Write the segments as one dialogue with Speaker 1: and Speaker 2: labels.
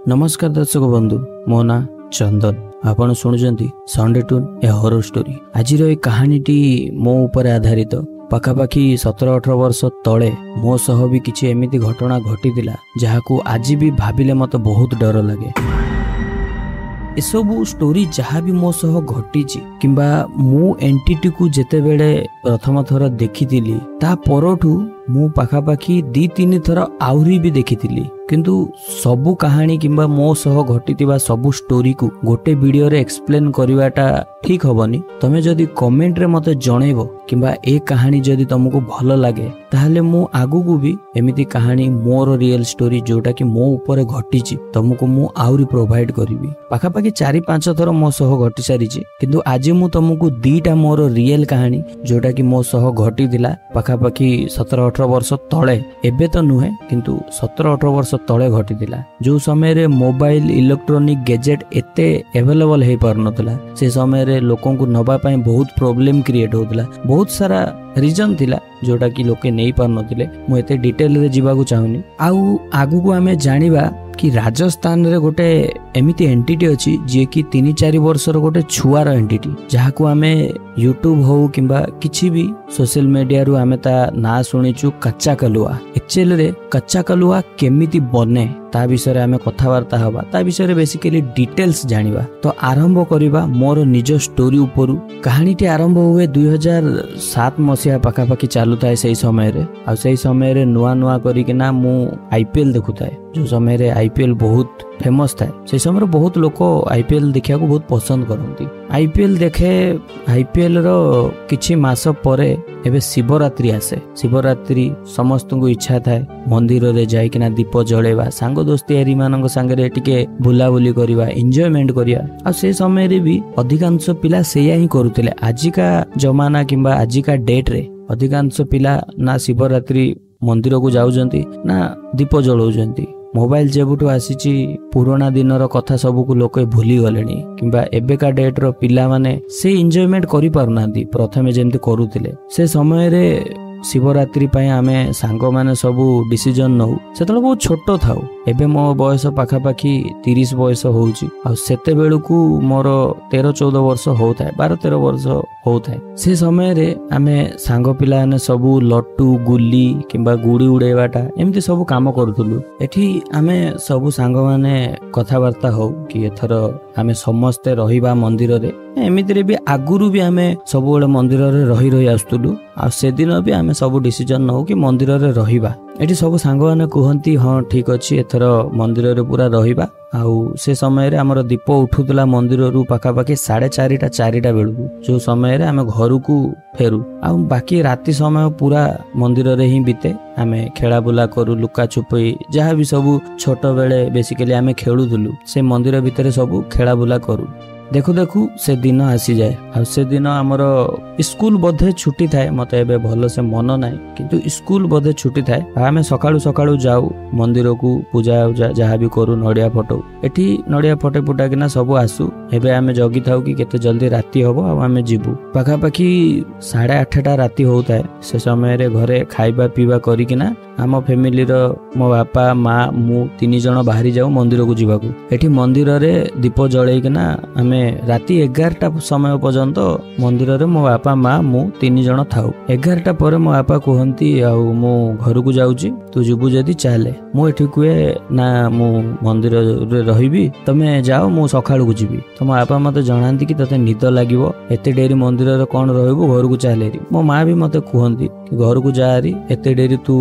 Speaker 1: नमस्कार दर्शक बंधु, मो ना चंदन। आपण शुणुचंती संडे टून ए हॉरर स्टोरी। आज कहानीटी मो ऊपर आधारित। पाखापाखी 17-18 वर्ष तले मो सह भी किछि एमिति घटना घटितिला जहाकू आज भी भाबिले मते बहुत डर लगे। एसबू स्टोरी जहाँ भी मो सह घटी किंबा मु एंटिटी को जेते बेले प्रथम थर देखी ता परठू मु पाखापाखी 2-3 थर आउरी भी देखी किंतु सबु कहानी किंबा मो सह घटितिबा सबु स्टोरी को गोटे वीडियो रे एक्सप्लेन करवाटा ठीक हबनी। तमे जदि कमेंट रे मते जणैबो किंबा ए कहानी जदि तुमको भल लगे ताहले मु आगु को भी एमिति कहानी मोर रियल स्टोरी जोटा कि मो ऊपर घटिची तुमको मु आउरी प्रोवाइड करिवि। पाखापाखी 4-5 थर मो सह घटी सारिची किंतु आज मु तुमको 2टा मोर रियल कहानी जोटा कि मो सह घटितिला पाखापाखी 17-18 वर्ष तले। एबे तो नुहे किंतु 17-18 वर्ष तले घटितिला जो समय रे मोबाइल इलेक्ट्रॉनिक गैजेट एते अवेलेबल हे पारनतला। से समय रे लोकन को नबा पई बहुत प्रॉब्लम क्रिएट होतला। बहुत सारा रीजन थिला जोटा कि लोके नहीं पार नथिले। मु एते डिटेल रे जीवाकू चाहुनी। आउ आगु को हमें जानिबा कि राजस्थान रे गोटे एमिति एंटिटी अछि जे कि 3-4 वर्षर गोटे छुआर एंटिटी जहाकू हमें यूट्यूब हो किंबा किछि भी सोशल मीडिया रु हमें ता ना सुनिचु कच्चा कलुआ। एक्चुअली रे कच्चा कलुआ केमिति बने ता विषय रे हमें कथावार्ता हवा, ता विषय रे बेसिकली डिटेल्स जानिबा। तो आरंभ करिबा मोर निज स्टोरी उपरु। कहानीटी आरंभ हुए 2007 मसिया पाखापाखी चालू थाए सेही समय रे। आ सेही समय रे नुआ नुआ करिकिना मु आईपीएल देखुताए। जो समय रे आईपीएल बहुत फेमस थाए से समय बहुत लोक आईपीएल देखिया को बहुत पसंद करती। आईपीएल देखे आईपीएल रो किछि मास परे एबे शिवरात्रि आसे। शिवरात्रि समस्त को इच्छा थाए मंदिर रे जाई किना दीप जळेबा, सांग दोस्ती एरी मानक संगे रे टिके बुलाबुली करिबा, एन्जॉयमेंट करिया। आ से समय रे भी अधिकांश पिला सेया ही करूतिले। आजिका जमाना किंबा आजिका डेट रे अधिकांश पिला ना शिवरात्रि मंदिर को जाउजंती ना दीप जळौजंती। मोबाइल जेबुठू आसीची पुराना दिनर कथा सबू को लोक भूली गलेनी किंबा एबेका डेट रो पिला माने से एन्जॉयमेंट करि पारुनांती प्रथमे जेमति करूतिले। से समय रे शिवरात्रि पय आमे सांग माने सबू डिसीजन नहु सेतले बहुत छोटो थाउ। एबे मो बयस पाखापाखी 30 बयस होउची। आ सेते बेलुकू मोर 13-14 वर्ष होउथाय, 12-13 वर्ष होउथाय। से समय रे आमे सांग पिला ने सबू लट्टू गुली किंबा गुडी उडेबाटा एमति सबू काम करथुलु। एठी आमे सबू सांग माने कथावार्ता हो कि एथर आमे समस्ते रहिबा मंदिर रे। एमिति रे भी आगुरु भी आमे सबु बेले मंदिर रे रही आस्तुलु। आ से दिन भी आमे सबू डिसीजन नहु कि मंदिर रे रहिबा। एठी सबू सांग माने कहंती हां ठीक अछि एथर मंदिर रे पूरा रहिबा। आउ से समय रे हमर दीप उठुतला मंदिर रु पाखापाखी 4:30 बेलू जो समय रे आमे घर को फेरु। आ बाकी राति समय पूरा मंदिर रे ही बीते। आमे खेला बुला करू, लुका छुपी जहाँ भी सबू छोट बेले बेसिकली आमे खेलुथुलु से मंदिर भितर सबू खेला बुला करू। देखु देखु से दिन आसी जाए। आ से दिन हमर स्कूल बधे छुट्टी थाए, मते एबे भलो से मन नाही किंतु स्कूल बधे छुट्टी थाए। आमे सकाळु सकाळु जाऊ मंदिर को पूजा जहाँ भी करू, नडिया फटो। एठी नडिया फटे पुटा किना सबू आसु। एबे आमे जगी थाउ कि केते जल्दी राति हबो आ आमे जिबु। पाखापाखी 8:30 राति होउताए। से समय रे घरे खाइबा पीबा करी किना आम फैमिली रो मो बापा माँ मु 3 जण बाहरी जाऊ मंदिर को जीवाकू। एठी मंदिर रे दीप जळै किना आमे राति 11टा समय पर्यंत मंदिर रे मो बापा माँ मु 3 जण थाउ। 11टा पर मो बापा कहंती आउ मो घर को जाउची, तू जिबु जदी चाले। मो एठी कुए ना मु मंदिर रे रहिबी, तमे जाओ मु सखाळु को जिबी। तो मो बापा मते जणांती कि तते निद लागिवो, एते डेरी मंदिर रे कोन रहइबो, घर को चालेरी। मो माँ भी मते कहंती कि घर को जारी, एते डेरी तू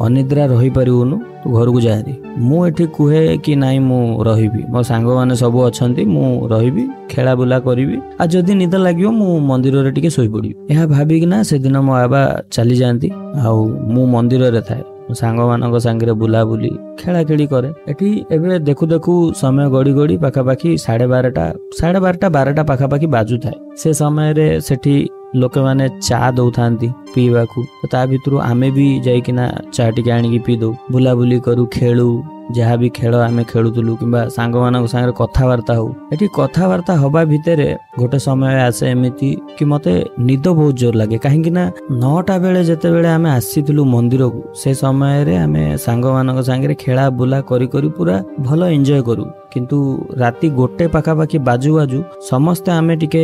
Speaker 1: अनिद्रा रही परिवनु, तू घर को जारी। मु एठी कुहे कि नाई मु रहिबी, मो सांग माने सब अछंती, मु रहिबी खेला बुला करिवि। आ जदी निद लागियो मु मंदिर रे टिके सोई पड़ी। एहा भाबी कि ना से दिन मो बाबा चली जांती। आ मु मंदिर रे थाए, सांग मानक संगे बुला बुली खेला खेली करे। एठी एबे देखु देखु समय गड़ी गड़ी पाखापाखी 12:30 पाखापाखी बाजू थाए। से समय रे सेठी लोक माने चा दौ थांती पीवा को। तो ता भितरु आमे भी जाइकिना चा टिके आनिकी पी दो, बुला बुली करू, खेलू, जहाँ भी खेल आम खेलुलु कि सांग मान सागर कथबार्ता हो एटी कथबार्ता हवा भितर गोटे समय आसे एमती कि मते निद बहुत जोर लगे कहीं 9टा बेले जेते बेले आम आसीलु मंदिर को से समय आम सांग मान सागर खेला बुला करी पूरा भल एंजॉय करू किंतु राति गोटे पाखापाखि बाजू बाजू समस्ते आमे टिके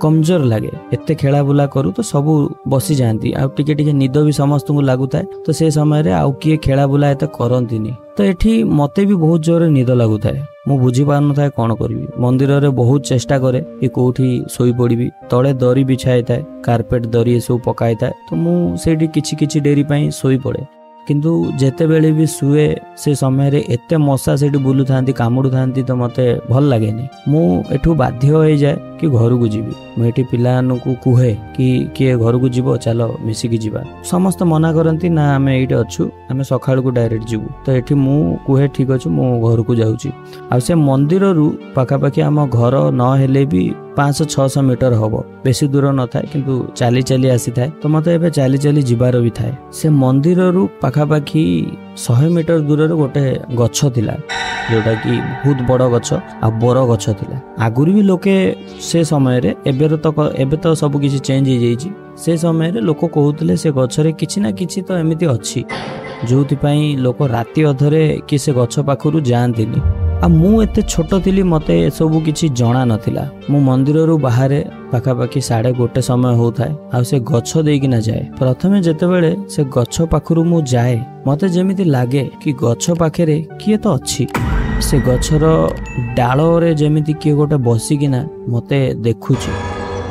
Speaker 1: कमजोर लगे एते खेला बुला करू तो सबू बसी जाती आ टिके निद भी समस्त को लगुए तो से समय आउ किए खेला बुला एत करंतिनी तो एठी मते भी बहुत जोर निद लगुए मु बुझी पार न था कौन करी मंदिर रे बहुत चेष्टा करे कि कोठी सोई पड़ी तले दरी बिछाई था कारपेट दरी सब पकाई था तो मुझे किछि किछि डेरी पाई सोई पड़े किंतु जेते बेले भी शुए से समय रे एते मशा से बुलू था कामुड़ू था तो मते भल लगे मु एठू बाध्य हो जाए कि घर को जीवी मुझे पिला कुहे कि किए घर को जीव चलो मिसिकी जीवा समस्त मना करती ना आम ये अच्छु आम सकाळ को डायरेक्ट जीवु तो ये मु कुहे ठीक अच्छे मु घर को जाऊँगी आ से मंदिर रु पाखापाखि आम घर न हेले भी 500-600 मीटर हम बेसी दूर न था किंतु चली चली आसी था तो मत ए चली चली जीवार भी थाए से मंदिर रु पाखापाखि 100 मीटर दूर गोटे गछ थिला जोटा कि बहुत बड़ गछ आ बर गछ थिला आगुरी भी लोके से समय रे एबे तो सब किछि चेंज हो जाइछि से समय रे लोक कहउतले से गछरे किछि ना किछि तो एमिति अछि जोथि पई लोक राति अधरे कि से गछ पाखरु जानतिनी आ मु एते छोट थिली मते सबु किछि जणा नथिला मु मंदिर रु बाहरे पाखापाखि 1:30 समय होताए आ से गछ देकी ना जाए प्रथमे जेते बेले से गछ पाखरु मु जाए मते जेमिति लागे कि गछ पाखरे किए तो अछि से गछर डाल रे जेमिति किए गोटे बसिकिना मते देखुछि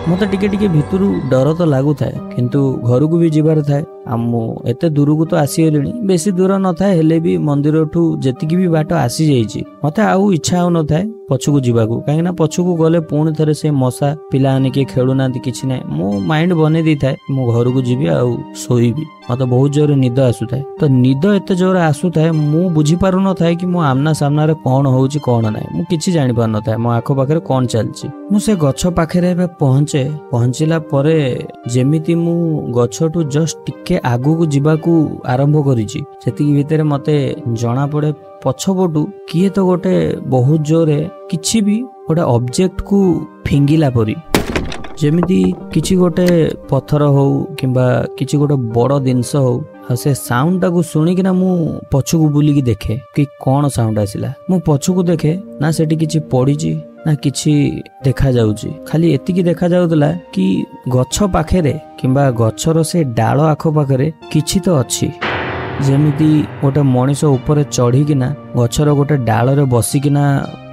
Speaker 1: मते टिके टिके भितरु डर तो लागू थाए किंतु घर को भी जीवार थाए आ मु एते दूर को तो आसी गलिनी बेसी दूर न थाए हेले भी मंदिर ठू जेतिकी भी बाट आसी जाइछि मते आउ इच्छा हो न थाए पछुको जीवाकू काहे ना पछुको गले पुणी थरे से मशा पिला आने के खेलुना किछि नै मो माइंड बने दी थाए मो घर को जीवी आ सोईबी मते बहुत जोर निद आसु थाए तो निद एते जोर आसु थाए मु बुझी पारु न थाए कि मो आमना सामना रे कोन होउछि कोन नै मु किछि जानि पार न थाए मो आखो पाखरे कोन चलछि मु से गछ पाखरे बे पहुंचिला परे जेमिति मु गछटू जस्ट टिके आगु को जीवाकू आरंभ करिछि सेतिकी भितरे मते जणा पड़े पछपटू किए तो गोटे बहुत जोरे किछि भी गोटे ऑब्जेक्ट को फिंगिला परी जेमिति किछि गोटे पत्थर हो किंबा किछि गोटे बड़ जिनस हो से साउंड टाकू सुनिक ना मु पछकू बुलिकी देखे कि कौन साउंड आसिला मु पछकू देखे ना सेठी किछि पड़ीछि ना किछि देखा जाउछि खाली एतिकी देखा जाउतला कि गछ पाखरे किंबा गछर से डाଳ आख पाखरे किछि तो अछि जेमिति गोटे मनीष ऊपर चढ़ीकिना गछर गोटे डाल रे बसिकिना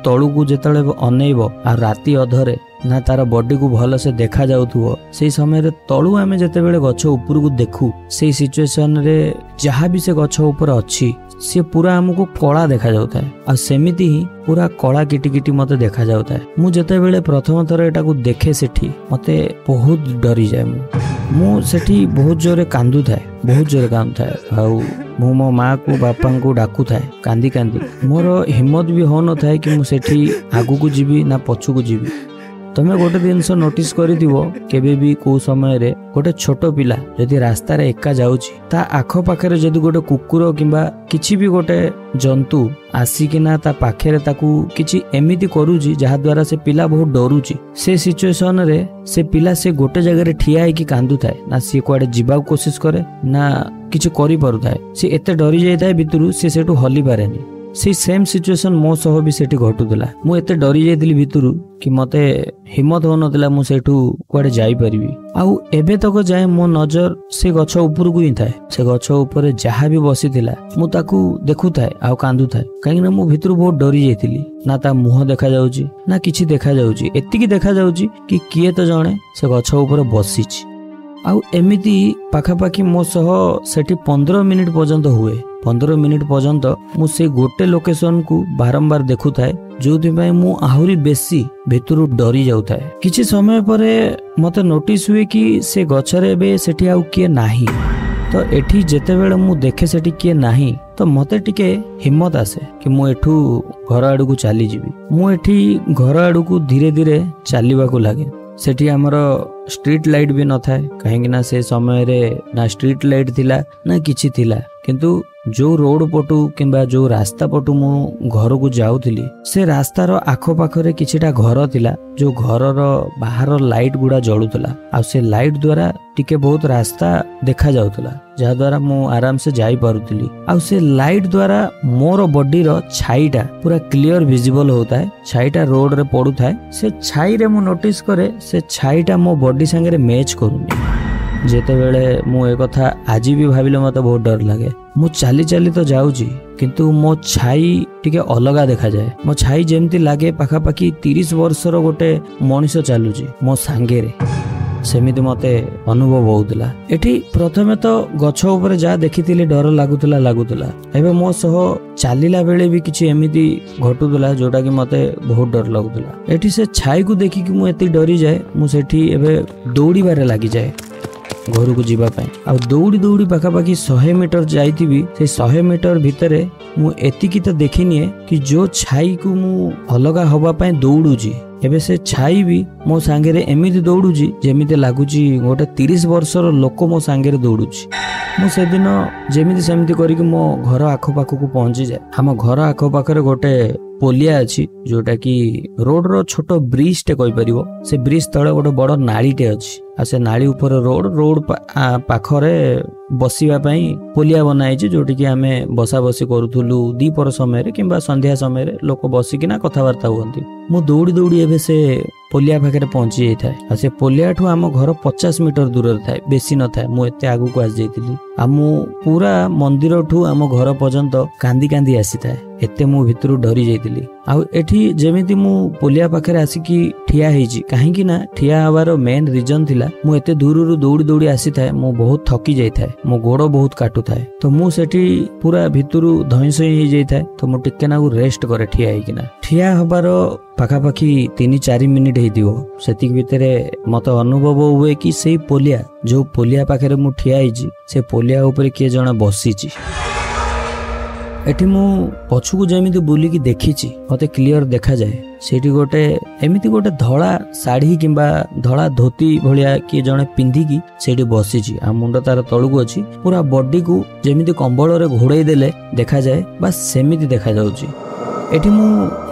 Speaker 1: तळु को जेतले अनेइब आ राति अधरे ना तार बॉडी को भल से देखा जाउथुओ से समय रे तळु आमे जेते बेले गछ ऊपर को देखू से सिचुएशन रे जहाँ भी से गछ ऊपर अछि से पूरा हमको कला देखा जाउता है आ सेमिति ही पूरा कला किटी किटी मते देखा जाउता है मु जेते बेले प्रथम थर एटा को देखे सेठी मते बहुत डरी जाए मु सेठी बहुत जोरे कांदू थाए बहुत जोरे कांदू थाए आउ मु मो माँ को बापा को डाकू थाए कांदी कांदी मोर हिम्मत भी हो न थाए कि मु सेठी आगु को जीवी ना पछु को जीवी तमे गोटे जिनस नोटिस करिदिवो केबे भी को समय रे गोटे छोट पिला यदि रास्ता रे एका जाउची ता आखो पाखरे जदि गोटे कुकुर किंबा किछि भी गोटे जंतु आसिकिना ता पाखरे ताकू किछि एमिति करूची जहा द्वारा से पिला बहुत डरूची से सिचुएशन रे से पिला से गोटे जगह रे ठिया है कि कांदू थाए ना सी कुआडे जीवा कोशिश करे ना किछि करि पारु थाए से एते डरी जाय थाए भितरु से सेटू हली पारेनी से सेम सिचुएशन मो सह भी सेठी घटुला मु एते डरी जाइतिली भितरु कि मते हिम्मत हो नथिला मु सेठू कुआडे जाई परिबी आउ एबे तक जाए मो नजर से गछ ऊपर को ही थाए से गछ ऊपर जहाँ भी बसिथिला मु ताकू देखु थाए आउ कांदु थाए काहे ना मु भितरु बहुत डरी जाइतिली ना ता मुह देखा जाउची ना किछि देखा जाउची एतिकी देखा जाउची कि किए तो जणे से गछ ऊपर बसिछि आउ एमिति पाखापाखि मो सह सेठी 15 मिनिट पर्यंत हुए 15 मिनिट पर्यंत मु से गोटे लोकेशन को बारंबार देखु थाए जोथि मु आहुरी बेसी भितरु डरी जाउ थाए किछि समय परे मते नोटिस हुए कि से गछरे बे सेठी आउ किए नाही तो एठी जेते बेले मु देखे सेठी किए नाही तो मते टिके हिम्मत आसे कि मु एठू घर आडू को चली जीवी मु एठी घर आडू को धीरे धीरे चलीबा को लागे सेठी हमर स्ट्रीट लाइट भी न थाए कहीं से समय रे ना स्ट्रीट लाइट थिला ना किछि थिला किंतु जो रोड पटू किंबा जो रास्ता पटू मु घर को जाऊली से रास्तार आखो पाखरे किछिटा घर थिला जो घरर बाहर लाइट गुड़ा जलुतला आ से लाइट द्वारा टिके बहुत रास्ता देखा जाउतला जहा द्वारा मु आराम से जाई पारुतली आ से लाइट द्वारा मोर बॉडी रो छाईटा पूरा क्लियर विजिबल होता है छाईटा रोड रे पड़ू थाए से छाई रे मु नोटिस करे से छाईटा मो बॉडी संगे रे मैच करूनी जेते बेले मु ए कथा आज भी भाविले मते बहुत डर लागे मु चाली चाली तो जाऊची किंतु मो छाई टिके अलगा देखा जाए मो छाई जेमती लागे पाखापाखी 30 वर्षर गोटे मनीष चलुची मो सांगे रे सेमिति मते अनुभव होउतला एठी प्रथमे तो गछ ऊपर जा देखिथिले डर लागुतला एबे मो सह चालीला बेले भी किछि एमिति घटुतला जोटा कि मते बहुत डर लागुतला एठी से छाई को देखि कि मु एति डरी जाए मु सेठी एबे दौड़ी बारे लागि जाए घर को जीवा पाए आ दौड़ी दौड़ी पाखापाखी 100 मीटर जाइथिबी से 100 मीटर भितरे मु एतिकी तो देखिनी कि जो छाई को मु अलगा हवा पाए दौड़ुची एबे से छाई भी मो सांगे रे एमिति दौड़ुची जेमिति लागुची गोटे 30 वर्षर लोक मो सांगे रे दौड़ुची मु से दिन जेमिति सेमिति करी कि मो घर आखो पाखो को पहुंची जाए हम घर आखो पाखरे गोटे पोलिया अच्छी जोटा कि रोड रो छोटो ब्रिज टे कहि परिबो से ब्रिज तळे गोटे बड़ नाली टे अछि आ से नाली ऊपर रोड पाखरे बसिबा पई पोलिया बनाइछि जोटी कि आमे बसा बसी करूथुलु दीपर समय रे किंबा संध्या समय रे लोक बसी किना कथा वार्ता होंती मु दौड़ी दौड़ी एबे से पोलिया पाखरे पहुंची जाय थाए आ से पोलिया ठु आम घर 50 मीटर दूर रे थाए बेसी न थाए मु एते आगु को आस जाइतिली आ मु पूरा मंदिर ठु आम घर पर्यंत कांदी कांदी आसी थाए एते मु भितरु डरी जाइतिली आ एठी जेमिति मु पोलिया पाखरे आसिकी ठिया हेछि काहे कि ना ठिया हवार मेन रीजन थिला मु एते दूररु दौड़ी दौड़ी आसी थाए मु बहुत थकी जाय थाए मो गोड़ बहुत काटु थाए तो मु सेठी पूरा भितरु धइसई हे जाय थाए तो मु टिके ना रेस्ट करे ठिया हेकिना ठिया हबार पाखापाखी 3-4 मिनिट हेदिवो सेति भितरे मते अनुभव हुए कि सेई पोलिया जो पोलिया पाखरे मु ठिया हेछि से पोलिया ऊपर के जणा बसिछि एठी मु पछुकु जेमिति बुलिकी देखिछि मते क्लियर देखा जाए सेठी गोटे एमिति गोटे धड़ा साड़ी किंबा धड़ा धोती भलिया कि जणे पिंधिकी सेठी बसिछि आ मुंड तार तळुकु अछि पूरा बॉडी को जेमिति कंबल रे घोड़ाई देले देखा जाए बस सेमिति देखा जाउछि एठी मु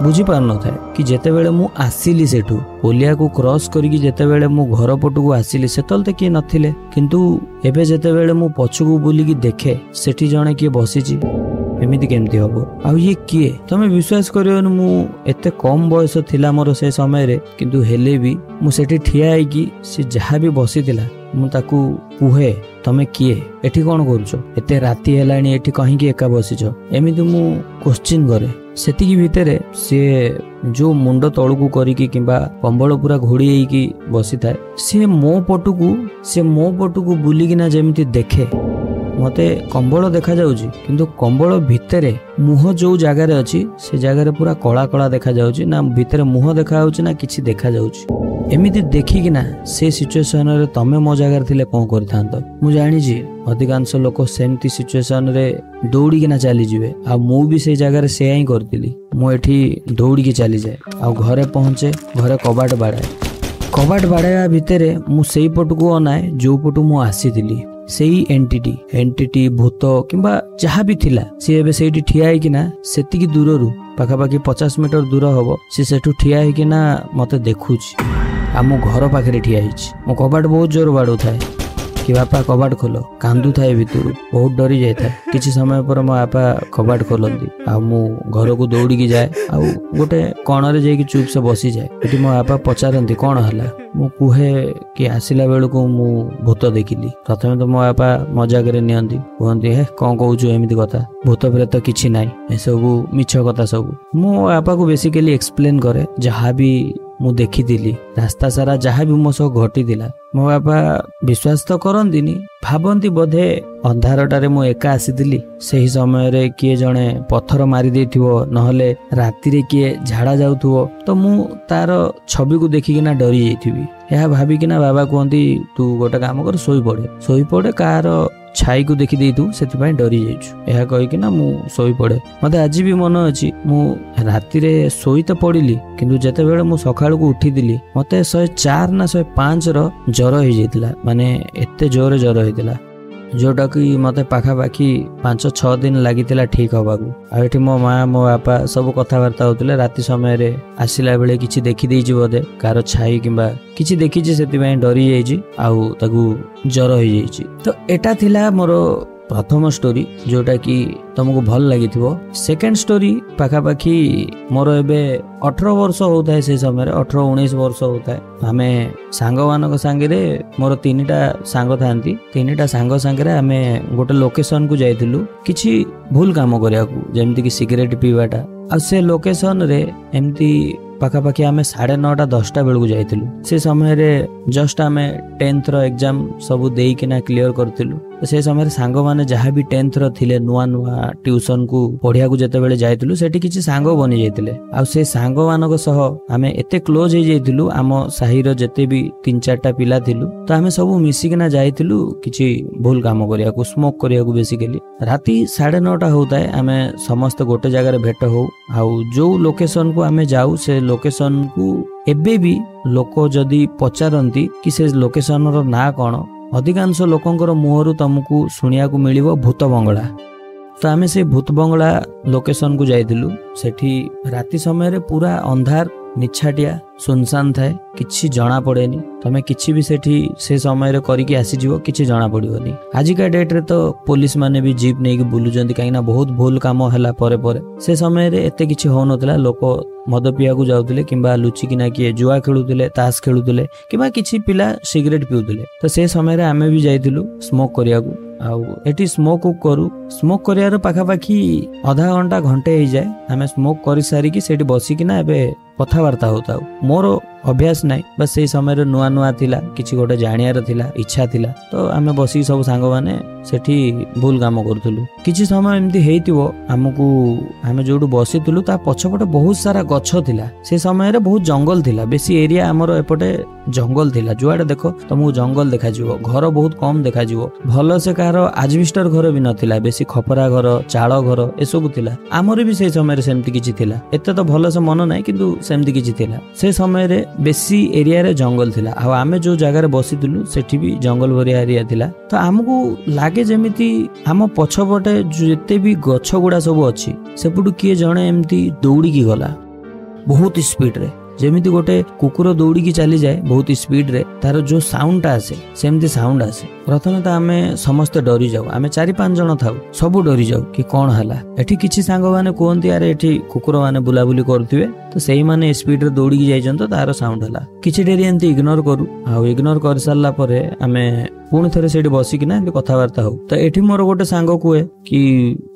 Speaker 1: बुझी पार न था कि जेते बेले मु आसिली सेठू पोलिया को क्रॉस करिकी जेते बेले मु घर पटू को आसिली सेतल ते के नथिले किंतु एबे जेते बेले मु पछुकु बुलिकी देखे सेठी जणे के बसिछि एमिति केमति हबो आ ये किए तमे विश्वास करियो मु एते कम बयस थिला मोर से समय रे किंतु हेले भी मु सेठी ठिया आइकी से जहा भी बसिथिला मु ताकू कुहे तमे किए एठी कोन करूछो एते राती हेलानी एठी कहीं के एका बसिछो एमिति मु क्वेश्चन करे सेतिकी भितरे से जो मुंड तळुकु करिकी किंबा कंबळ पूरा घोड़ी हेकी बसी थाए से मो पटुकु बुलिकिना जेमिति देखे मते कंबळ देखा जाउची किंतु कंबळ भितरे मुह जो जगह रे अछि से जगह रे पूरा कला कला देखा जाउची ना भितरे मुह देखा जाउची ना किछि देखा जाउची एमिति देखि कि ना से सिचुएशन रे तमे मो जगह थिले कोन करथांत मु जानि जी अधिकांश लोक सेमती सिचुएशन रे दौड़ी किना चली जिवे आ मु भी से जगह रे से ही करतिली मु एठी दौड़ी के चली जाए आ घरे पहुंचे घरे कबाट बाड़ाया भितरे मु सेई पटको अनाए जो पटु मु आसीतिली सेई एंटिटी भूत किंबा जहा भी थिला से एबे सेठी ठिया है कि ना सेतिकी दूररु पाखापाखी 50 मीटर दूर हबो से सेठू ठिया है कि ना मते देखुची आ मो घर पाखरे ठिया हिची मो कबाट बहुत जोर बाडू थाए कि बापा कबाट खोलो कांदू थाए भितरु बहुत डरी जाय थाए किछि समय पर मो बापा कबाट खोलंदी आ मो घर को दौड़ी की जाए आ गोटे कोण रे जाई कि चुप से बसी जाए एठी मो बापा पचारंती कोन हला मु कुहे कि आसिला बेल को मु भूत देखिली प्रथमे तो मो बापा मजाक रे नियंती कहंती हे कोन कहउछु एमिति कथा भूत प्रेत किछि नाही ए सब मिछ कथा सब मो बापा को बेसिकली एक्सप्लेन करे जहा भी मु देखिथिली रास्ता सारा जहा भी मो सो घटी दिला मो बापा विश्वास तो करंतीनी भाबंती बोधे अंधारटारे मु एका आसीथिली सही समय रे किए जणे पत्थर मारी देथिवो नहले राती रे किए झाड़ा जाउथुवो तो मु तार छवि को देखिकिना डरी जाइथिबी यह भाबिकिना बाबा कहंती तू गोटे काम कर सोई पड़े कार ଛାଇ को देखी देइतु सेति डरी जाइछु ଏହା କହିକି ନା ମୁଁ ଶୋଇ ପଡେ। ମତେ ଆଜି ବି ମନେ ଅଛି ମୁଁ ରାତିରେ ଶୋଇ ତ ପଡିଲି କିନ୍ତୁ ଯେତେବେଳେ ମୁଁ ସକାଳକୁ ଉଠିଥିଲି ମତେ 104 ନା 105 ର ଜ୍ୱର ହେଇଯାଇଥିଲା। ମାନେ ଏତେ ଜୋରରେ ଜ୍ୱର ହେଇଥିଲା जोटा कि मते पाखापाखि 5-6 दिन लगिथिला ठीक हबाकू। आ एठी मो माँ मो बापा सब कथबार्ता होतिले राति समय रे आसिला बेले किछि देखि देइछि बोधे कार छाई किंबा किछि देखिछि सेति पय डरी जाइछि आउ ताकू ज्वर होई जाइछि। तो एटा थिला मोर प्रथम स्टोरी जोटा कि तुमको भल लगी। सेकेंड स्टोरी पाखापाखि मोर एबे 18 वर्ष होता है। से समय 18-19 वर्ष होता है। आमे सांग मानक सांगे मोर 3टा सांग थांती। 3टा सांग सांगे आमे गोटे लोकेशन को जाइथिलु किछि भूल काम करिया को जेमति कि सिगरेट पीवाटा। आ से लोकेशन रे एमती पाखापाखि आमे 9:30-10टा बेलू जाइथिलु। से समय रे जस्ट आमे 10th रो एग्जाम सब देई किना क्लियर करथिलु। से समय रे सांग माने जहा भी 10th रो थिले नुआ नुआ ट्यूशन को पढ़िया को जते बेले जाइथिलु सेठी किछि सांग बनि जाइथिले। आ से सांग मानक सह आमे एते क्लोज हे जाइथिलु। आम साही रो जते भी 3-4टा पिला थिलु तो आमे सब मिसी किना जाइथिलु किछि भूल काम करिया को स्मोक करिया को बेसिकली। राती 9:30 होता है। आमे समस्त गोटे जगह रे भेट हो। आ जो लोकेशन को आमे जाऊ से लोकेशन को एबे भी लोक जदि पचारती कि से लोकेशन रो ना कौन अधिकांश लोकंकर मुहरु तुमको शुणिया को मिलिबो भूत बंगला। तो आमे से भूत बंगला लोकेशन को जाइथिलु। सेठी राति समय रे पूरा अंधार निछाटिया सुनसान थाए किछि जना पड़ेनी। तमे किछि भी सेठी से समय रे करिकि आसी जीवो किछि जना पड़िबोनी। आज का डेट रे तो पुलिस माने भी जीप नेकी बुलु जंती काई ना बहुत भूल काम हला परे परे। से समय रे एते किछि हो नथला। लोक मद पिया को जाउतिले किंबा लुचि किना किए जुआ खेलुतिले ताश खेलुतिले किंबा किछि पिला सिगरेट पिउतिले। तो से समय रे आमे भी जाइथिलु स्मोक करिया को। आउ एठी स्मोक करू स्मोक करियार पाखापाखि आधा घंटा घंटे हो जाए। आमे स्मोक करि सारी कि सेठी बसी किना एबे कथावार्ता होता। मोर अभ्यास नाई बस से समय रे नुआ नुआ थिला किछि गोटे जानियार थिला इच्छा थिला। तो आमे बसी सब सांग माने सेठी भूल काम करथुलु। किछि समय एमती हेइतिबो हमकु आमे जोडु बसिथुलु ता पछपटे बहुत सारा गछ थिला। से समय रे बहुत जंगल थिला। बेसी एरिया हमर एपटे जंगल थिला। जुआडे देखो तुमको जंगल देखा जिवो। घर बहुत कम देखा जिवो। भलो से कार आजबिस्टर घर भी नथिला। बेसी खपरा घर चाळ घर ए सब थिला। हमर भी से समय रे सेमती किछि थिला। एते तो भलो से मन नाही किंतु सेमती किछि थिला। से समय रे बेसी एरिया रे जंगल थिला। आ आमे जो जगह रे बसिथुलु सेठी भी जंगल भरिया एरिया थिला। तो हमकु लागे जेमिति हम पछपटे जेते भी गछ गुडा सब अछि सेपुटु किए जणे एमती दौड़ी की गला बहुत स्पीड रे। जेमिति गोटे कुकुर दौड़ी की चली जाए बहुत स्पीड रे तार जो साउंड आसे सेमती साउंड आसे। प्रथमे तो आमे समस्त डरी जाऊ। आमे 4-5 जण थाऊ सब डरी जाऊ कि कौन हला। एठी किछि सांग माने कोहंती यारे एठी कुकुर माने बुलाबुली करथिवे तो सेही माने स्पीड रे दौड़ी की जाइछन तो तार साउंड हला। किछि डेरी एंती इग्नोर करू। आ इग्नोर कर सारला परे आमे पुणी थरे सेठी बसी किना एंती कथावार्ता हो। तो एठी मोर गोटे सांग कुए कि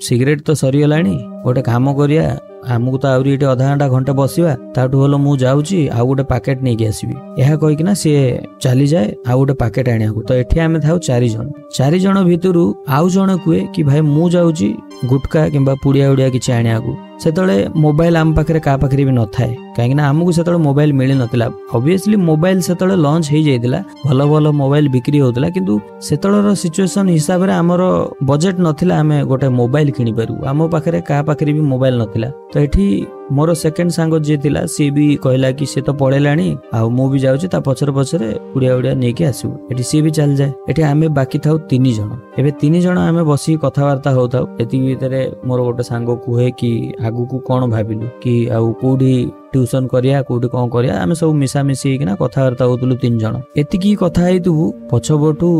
Speaker 1: सिगरेट तो सरी गलानी गोटे काम करिया हमको तो आउरी एठी आधा घंटा घंटे बसिबा ताठू होलो मु जाउची आ गोटे पैकेट नै के आसीबी। एहा कहि किना से चली जाए आ गोटे पैकेट आनिया को। तो एठी आमे थाउ 4 जण। 4 जण भितरु आउ जण कुए कि भाई मु जाउची गुटका किंबा पुड़िया उड़िया किछि आनिया को। सेतळे मोबाइल आम पाखरे का पाखरे भी न थाए काहेकि ना हमको सेतळे मोबाइल मिली नथिला। ऑब्वियसली मोबाइल सेतळे लॉन्च हे जाइतिला भलो भलो मोबाइल बिक्री होतला किंतु सेतळर सिचुएशन हिसाब रे हमर बजेट नथिला। आमे गोटे मोबाइल किनि पारू आम पाखरे का पाखरे भी मोबाइल नथिला। तो एठी मोर सेकेंड सांग जे थिला सी भी कहला कि से तो पळेलाणी आ मु भी जाउची ता पछरे पछरे उड़िया उड़िया नै के आसीबो। एठी सी भी चल जाए। एठी आमे बाकी थाउ 3 जण। एबे 3 जण आमे बसी कथावार्ता होताउ। एति भीतरे मोर गोटे सांग कुहे कि आगु को कोन भाबिलु कि आ कोडी ट्यूशन करिया कोडी कोन करिया आमे सब मिसा मिसी किना कथावार्ता होतलु 3 जण। एति की कथा हेतु पछबटू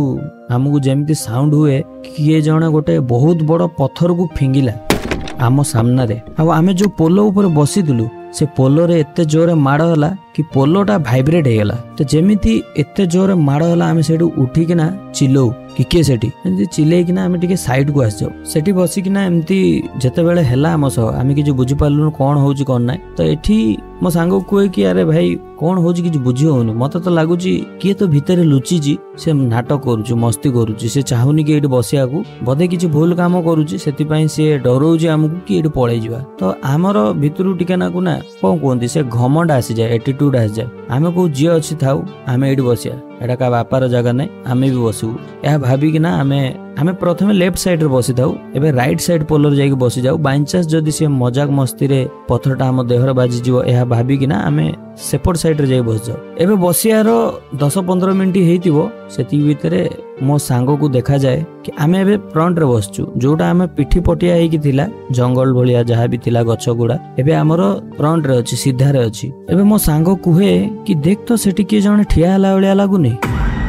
Speaker 1: हमकु जेमति साउंड हुए कि ए जण गोटे बहुत बड़ पत्थर को फिंगिला आम सामना रे। आ आमे जो पोलो ऊपर बसिथुलु से पोलो रे एते जोरे माड़ होला कि पोलोटा भाइब्रेट हे गेला। तो जेमिति एते जोरे माड़ होला आमे सेठू उठी किना चिल्लौ कि के सेठी एमती चिल्लै किना आमे टिके साइड को आस जाऊ। सेठी बसी किना एमती जते बेले हेला हम सह आमे किछ बुझी पालनु कोन होउची कोन नै। तो एठी मो सांगो कोए कि अरे भाई कोन होउची किछ बुझी होउनी। मते तो लागुची किए तो भितरे लुची जी से नाटक करूची मस्ती करूची। से चाहुनी कि एठी बसिया को बदे किछ भूल काम करूची सेति पई से डरौची हमकु कि एठी पळै जिवा। तो हमर भितरु टिके ना को ना कोन कोंती से घमंड आसी जाए एटीट्यूड आसी जाए। आमे को जे अछि थाउ आमे एठी बसिया एटा का बापार जगह नहीं आमे भी बसबू यह भाविकिना आमे प्रथमे लेफ्ट साइड रे बसी थाऊ एबे राइट साइड पोलर जाइक बसी जाऊ बाई चांस जदि से मजाक मस्ती रे पत्थरटा हम देहर बाजी जीव यह भाविकिना आमे सेपट साइड रे जाई बस जाऊ एबे बसियार 10-15 मिनिट हेतिबो सेति भितरे मो सांग को देखा जाए कि आमे एबे फ्रंट रे बसचु जोटा आमे पिठी पटिया हेकी थिला जंगल भलिया जहा भी थिला गछ गुडा एबे हमर फ्रंट रे अछि सीधा रे अछि एबे मो सांग कुहे कि देख तो सेठी के जने ठिया हला भलिया लागुनी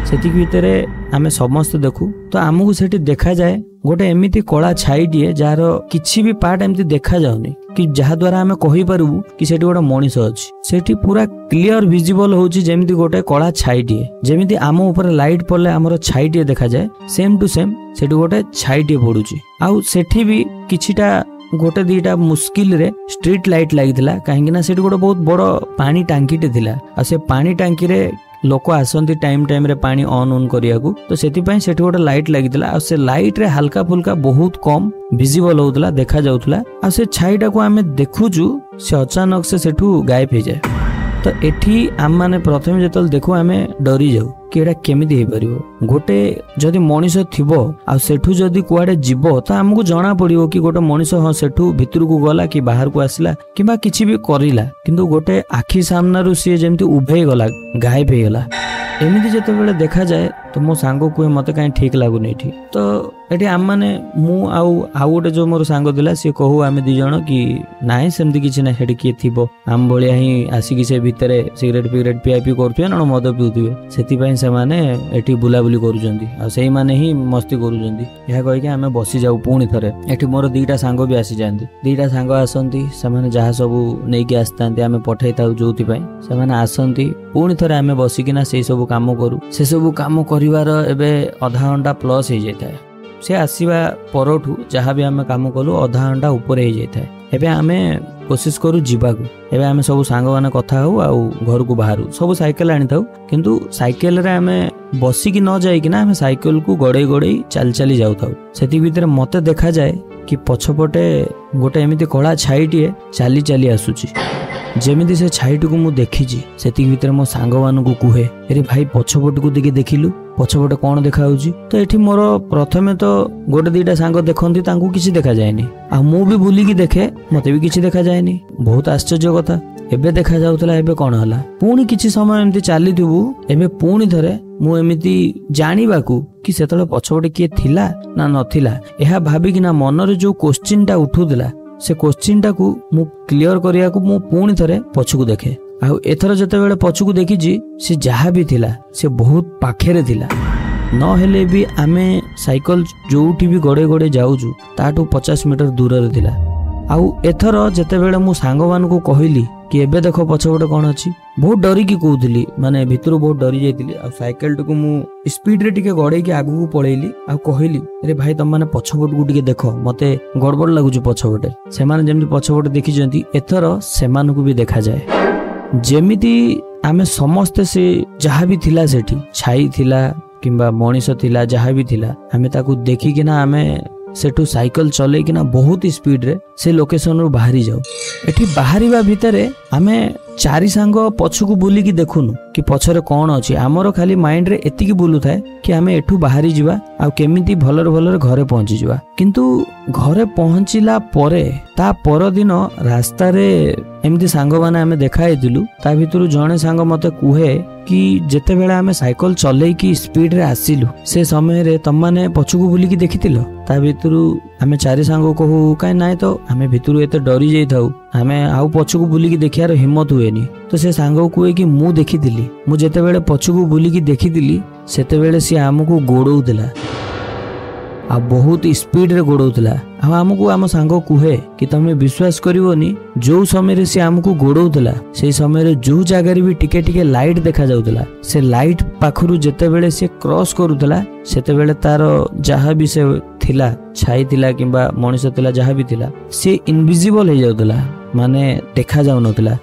Speaker 1: सेति भितरे आमे समस्त देखु तो आमको सेठी देखा जाए गोटे एमिति कला छाईटिए जार किछि भी पार्ट एमती देखा जाउनी कि जहा द्वारा आमे कहि परबू कि सेठी गोटे मनीष अछि सेठी पूरा क्लियर विजिबल होउची जेमिति गोटे कला छाईटिए जेमिति आम ऊपर लाइट पड़ले हमर छाईटिए देखा जाए सेम टू सेम सेठी गोटे छाईटिए पडुची आउ सेठी भी किछिटा गोटे दीटा मुश्किल रे स्ट्रीट लाइट लागिथिला काहेकि ना सेठी गोटे बहुत बड़ पानी टांकीटे थिला आ से पानी टांकी रे लोक आसंती टाइम रे पानी ऑन करिया को तो सेति पई सेठी गोटे लाइट लागिथिला आ से लाइट रे हल्का फुल्का बहुत कम विजिबल होउतला देखा जाउतला आ से छाईटा को आमे देखुजु से अचानक से सेठू गायब हो जाए तो एठी आम माने प्रथम जेतल देखु आमे डरी जाऊ कि एटा केमिति हे परिबो गोटे जदि मनीष थिबो आ सेठू जदि कुआडे जीवो तो हमकु जणा पड़िबो कि गोटे मनीष ह सेठू भितर को गला कि बाहर को आसिला किबा किछि भी करिला किंतु गोटे आखी सामनारु सी जेमति उभे गला गायब हे गला एमिति जते बेले देखा जाए तो मो सांगो कुए मते काई ठीक लागुनी एठी तो एठी आम माने मु आउ गोटे जो मोर सांग दिला से कहू आमे दि जण कि नाइ सेमति किछि ना हेड के थिबो आम भलिया ही आसी कि से भितरे सिगरेट पिगरेट पिआपी करथुए न मद पिउथुए सेति पई से माने एठी बुलाबुली करूजंती आ सेही माने ही मस्ती करूजंती यह कहि के आमे बसी जाऊ पुणी थरे एठी मोर दीटा सांग भी आसी जांती दीटा सांग आसंती से माने जहा सब नै के आस्तांती आमे पठाई ताऊ जोति पई से माने आसंती पुणी थरे आमे बसी किना सेही सब काम करू से सब काम करिवार एबे आधा घंटा प्लस हे जाय से आसीबा परठू जहा भी आमे काम कलु आधा घंटा ऊपर हे जाय एबे आमे कोशिश करू जीवाकू एबे आमे सब सांग माने कथा हो आ घर को बाहर सब साइकिल आनी थाऊ किंतु साइकिल रे आमे बसी की न जाई कि ना आमे साइकिल को गड़े गड़े चल चली जाऊ थाऊ सेति भीतर मते देखा जाए कि पछपटे गोटे एमिति कला छाईटिए चली चली आसुची जेमिति से छाईटी को मु देखिची सेति भीतर मो सांग मानकू कुहे अरे भाई पछपट को दिके देखिलु पछपटे कौन देखा होउची तो एठी मोर प्रथमे तो गोटे दीटा सांग देखंती तांकू किछि देखा जायनी आ मु भी भूली की देखे मते भी किछि देखा जायनी बहुत आश्चर्य कथा एबे देखा जाउतला एबे कोन हला पुणी किछि समय एमती चालिथुबु एबे पुणी थरे मु एमिति जानिबाकू कि सेतले पछपटे किए थिला ना नथिला एहा भाबी कि ना मन रे जो क्वेश्चन टा उठुदिला से क्वेश्चन टा को मु क्लियर करिया को मु पुणी थरे पछकू देखे आ एथर जते बेले पछकू देखिजी से जहा भी थिला से बहुत पाखेरे थिला न हेले भी आमे साइकिल जोउठी भी गड़े गड़े जाउजु ताटू 50 मीटर दूर रे थिला आउ एथर जते बेले मु सांग मान को कहिली कि एबे देखो पछपटे कोन अछि बहुत डरी की कहउथली माने भितर बहुत डरी जाइतिली आ साइकिल को मु स्पीड रे टिके गड़े की आगु को पळेली आ कहिली अरे भाई तुम माने पछपट को टिके देखो मते गड़बड़ लागुची पछपटे से माने जेमति पछपटे देखि जंती एथर से मान को भी देखा जाए जेमिति आमे समस्त से जहा भी थिला सेठी छाई थिला किंबा मनीष थिला जहा भी थिला आमे ताकू देखि कि ना आमे सेठू साइकिल चले कि ना बहुत स्पीड रे से लोकेशन रो बाहरी जाऊ एठी बाहरीबा भितरे आमे चारि सांग पछकू बुली की देखुनु कि पछरे कोन अछि हमरो खाली माइंड रे एति की बुलु थाए कि आमे एठू बाहरी जिबा आ केमिति भलर भलर घरे पहुंची जिबा किंतु घरे पहुंचिला परे ता पर दिन रास्ता रे एमती सांग माने आमे देखाई दिलु ता भितरु जणे सांग मते कुहे कि जेते बेला आमे साइकिल चले की स्पीड रे आसिलु से समय रे तम माने पछकू बुली की देखितिलो ता भितरु आमे चारि सांग कहू काई नाय तो आमे भितरु एते डरी जाई थाउ आमे आउ पछकू बुली की देखियार हिम्मत हुएनी तो से सांग कुए कि मु देखितिली मु जेते बेले पछकू बुली की देखितिली सेते बेले से हमकू गोडौ दिला आ बहुत स्पीड रे गोडौतला आ हमकू आम सांग कुहे कि तमे विश्वास करिवोनी जो समय रे से हमकू गोडौतला से समय रे जो जगह रे भी टिके टिके लाइट देखा जाउतला से लाइट पाखरु जेते बेले से क्रॉस करूतला सेते बेले तार जहा भी से थिला छाई थिला किंबा मनीष थिला जहा भी थिला से इनविजिबल हे जाउतला माने देखा जाउ नथला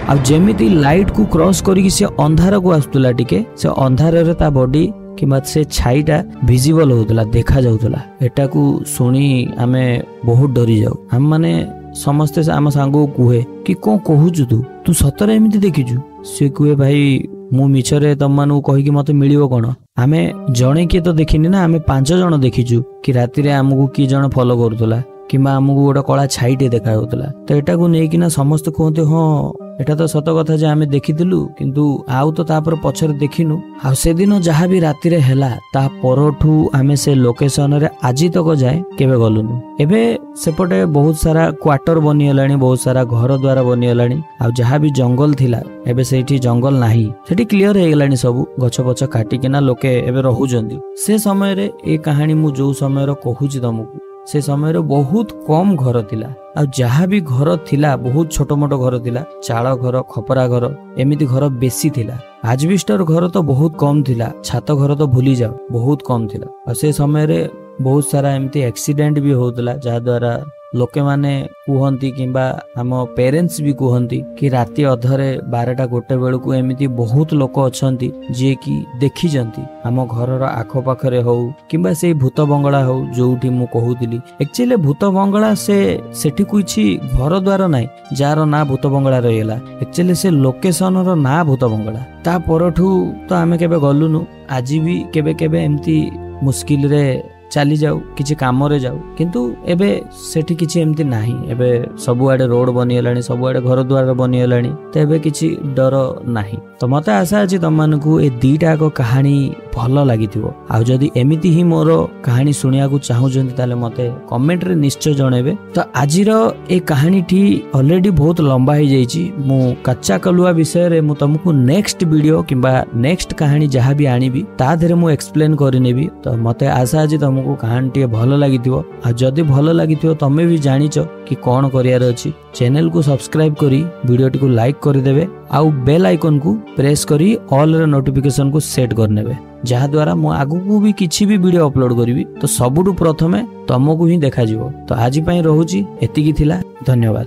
Speaker 1: आ जेमिति लाइट को क्रॉस करी से अंधार को आस्तुला टिके से अंधार रे ता बॉडी किंबा से छाईटा विजिबल होतला देखा जाउतला एटा को सुनी आमे बहुत डरी जाऊ हम माने समस्त आम सांग कुहे कि को कहूचु तू सतरे एमिति देखिचु से कुहे भाई ମୁଁ ମିଛରେ ତମମାନଙ୍କୁ କହିକି ମତେ ମିଳିବ କଣ? ଆମେ ଜଣେ କିଏ ତ ଦେଖିନି ନା, ଆମେ 5 ଜଣ ଦେଖିଛୁ କି ରାତିରେ ଆମକୁ କିଏ ଜଣ ଫଲୋ କରୁଥିଲା କିମ୍ବା ଆମକୁ ଗୋଟେ କଳା ଛାଇଟେ ଦେଖା ଯାଉଥିଲା। ତ ଏଟାକୁ ନେଇକିନା ସମସ୍ତେ କୁହନ୍ତି ହଁ ଏଟା ତ ସତ କଥା ଯେ ଆମେ ଦେଖିଥିଲୁ, କିନ୍ତୁ ଆଉ ତ ତାପରେ ପଛରେ ଦେଖିନୁ। ଆଉ ସେଦିନ ଯାହା ବି ରାତିରେ ହେଲା ତା ପରଠୁ ଆମେ ସେ ଲୋକେସନରେ ଆଜି ତକ ଯାଏ କେବେ ଗଲୁନୁ। ଏବେ ସେପଟେ ବହୁତ ସାରା କ୍ୱାର୍ଟର ବନିଗଲାଣି, ବହୁତ ସାରା ଘର ଦ୍ୱାର ବନିଗଲାଣି। ଆଉ ଯାହା ବି ଜଙ୍ଗଲ ଥିଲା ଏବେ ସେଇଠି ଜଙ୍ଗଲ ନାହିଁ, ସେଠି କ୍ଲିୟର ହେଇଗଲାଣି ସବୁ, ଗଛ ପଛ କାଟିକିନା ଲୋକେ ଏବେ ରହୁଛନ୍ତି। ସେ ସମୟରେ ଏ କାହାଣୀ ମୁଁ ଯୋଉ ସମୟର କହୁଛି ତମକୁ, ସେ ସମୟରେ ବହୁତ କମ ଘର ଥିଲା। ଆଉ ଯାହା ବି ଘର ଥିଲା ବହୁତ ଛୋଟ ମୋଟ ଘର ଥିଲା, ଚାଳ ଘର, ଖପରା ଘର, ଏମିତି ଘର ବେଶୀ ଥିଲା। ଆଜବେଷ୍ଟର ଘର ତ ବହୁତ କମ ଥିଲା, ଛାତ ଘର ତ ଭୁଲି ଯାଅ, ବହୁତ କମ ଥିଲା। ଆଉ ସେ ସମୟରେ ବହୁତ ସାରା ଏମିତି ଆକ୍ସିଡେଣ୍ଟ ବି ହଉଥିଲା, ଯାହା ଦ୍ୱାରା ଲୋକେମାନେ କୁହନ୍ତି କିମ୍ବା ଆମ ପ୍ୟାରେଣ୍ଟସ୍ ବି କୁହନ୍ତି କି ରାତି ଅଧରେ 12ଟା 1 ବେଳକୁ ଏମିତି ବହୁତ ଲୋକ ଅଛନ୍ତି ଯିଏ କି ଦେଖିଛନ୍ତି ଆମ ଘରର ଆଖପାଖରେ ହଉ କିମ୍ବା ସେଇ ଭୂତ ବଙ୍ଗଳା ହଉ ଯୋଉଠି ମୁଁ କହୁଥିଲି। ଆକ୍ଚୁଆଲି ଭୂତ ବଙ୍ଗଳା ସେଠି କିଛି ଘର ଦ୍ୱାର ନାହିଁ ଯାହାର ନାଁ ଭୂତ ବଙ୍ଗଳା ରହିଗଲା। ଆକ୍ଚୁଆଲି ସେ ଲୋକେସନର ନାଁ ଭୂତ ବଙ୍ଗଳା। ତା ପରଠୁ ତ ଆମେ କେବେ ଗଲୁନୁ। ଆଜି ବି କେବେ କେବେ ଏମିତି ମୁସ୍କିଲରେ ଚାଲି ଯାଉ, କିଛି କାମରେ ଯାଉ, କିନ୍ତୁ ଏବେ ସେଠି କିଛି ଏମିତି ନାହିଁ। ଏବେ ସବୁଆଡେ ରୋଡ ବନିଗଲାଣି, ସବୁଆଡେ ଘର ଦ୍ୱାର ବନିଗଲାଣି, ତ ଏବେ କିଛି ଡର ନାହିଁ। ତ ମତେ ଆଶା ଅଛି ତମମାନଙ୍କୁ ଏ 2ଟା କାହାଣୀ ଭଲ ଲାଗିଥିବ। ଆଉ ଯଦି ଏମିତି ହିଁ ମୋର କାହାଣୀ ଶୁଣିବାକୁ ଚାହୁଁଛନ୍ତି ତାହେଲେ ମତେ କମେଣ୍ଟରେ ନିଶ୍ଚୟ ଜଣେଇବେ। ତ ଆଜିର ଏ କାହାଣୀଟି ଅଲରେଡି ବହୁତ ଲମ୍ବା ହେଇଯାଇଛି। ମୁଁ କଚ୍ଚା କଲୁଆ ବିଷୟରେ ମୁଁ ତମକୁ ନେକ୍ସଟ ଭିଡିଓ କିମ୍ବା ନେକ୍ସଟ କାହାଣୀ ଯାହା ବି ଆଣିବି ତା ଦେହରେ ମୁଁ ଏକ୍ସପ୍ଲେନ କରିନେବି। ତ ମତେ ଆଶା ଅଛି ତମକୁ କାହାଣୀ ଟିକେ ଭଲ ଲାଗିଥିବ। ଆଉ ଯଦି ଭଲ ଲାଗିଥିବ ତମେ ବି ଜାଣିଛ କି କଣ କରିବାର ଅଛି, ଚ୍ୟାନେଲକୁ ସବସ୍କ୍ରାଇବ କରି ଭିଡିଓଟିକୁ ଲାଇକ୍ କରିଦେବେ ଆଉ ବେଲ ଆଇକନକୁ ପ୍ରେସ୍ କରି ଅଲ୍ ର ନୋଟିଫିକେସନକୁ ସେଟ୍ କରିନେବେ, ଯାହାଦ୍ୱାରା ମୁଁ ଆଗକୁ ବି କିଛି ବି ଭିଡିଓ ଅପଲୋଡ କରିବି ତ ସବୁଠୁ ପ୍ରଥମେ ତମକୁ ହିଁ ଦେଖାଯିବ। ତ ଆଜି ପାଇଁ ରହୁଛି, ଏତିକି ଥିଲା, ଧନ୍ୟବାଦ।